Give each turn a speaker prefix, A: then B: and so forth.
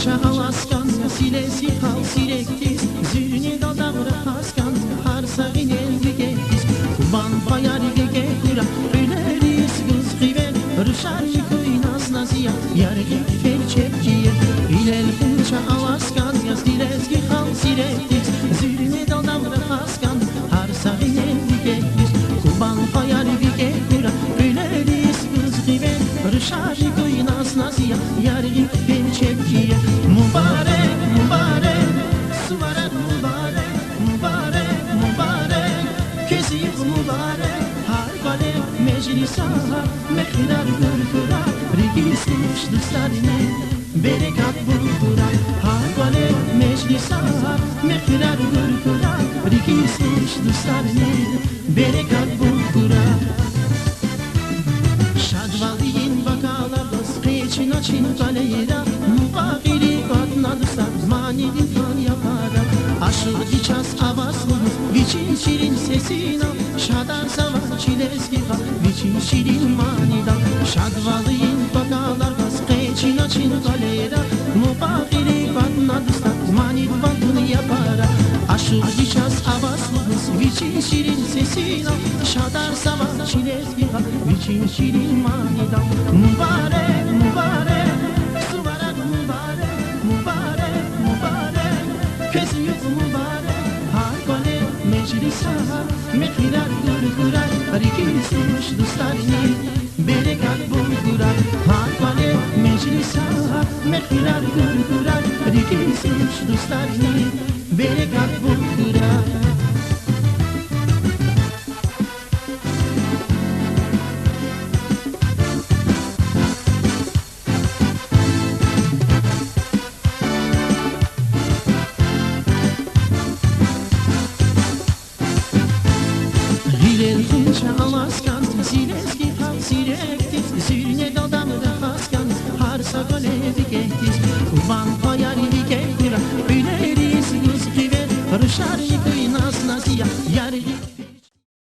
A: funcha alaskan silesi hal sirektis zürni dodamra haskan har saginen digetis kuban payar dige kura öleris kız given rüşar kuynas nasiya yargi felçepciye ilel funcha alaskan silesi hal sirektis zürni dodamra haskan har saginen digetis kuban payar dige kura öleris kız given rüşar kuynas nasiya yargi felçepciye mübarek mübarek suvarak mübarek mübarek mübarek kesif mübarek har kale meclisa mekhdar gurkura rigisiş dostlarine berekat bulkura har kale meclisa mekhdar gurkura rigisiş dostlarine berekat bulkura şadvaldiyin vakalardas qeçin açin kaleyra mubaqili katnadısa manidin kan yapara aşık iças avaslığı viçin şirin sesina şadar sava çileskiha viçin şirin manida şadvaldiyin vakalardas qeçin açin kaleyra mubaqili katnadısa manidin kan yapara aşık iças avaslığı viçin şirin sesina şadar sava çileskiha viçin şirin manida mübarek mübarek suvarak mübarek mübarek mübarek kesiyut mübarek har kale meclisa mekhirar gurkurar rikisuş dostlarine berekat bulkurar har kale meclisa mekhirar gurkurar rikisuş dostlarine berekat bulkurar Hilel funcha alaskan sileski hal sirektis zürne dodamra haskan har sagale dikehtis kuban payar dikehura üleris yüz kiver rışar yıkıynas nasiya yargi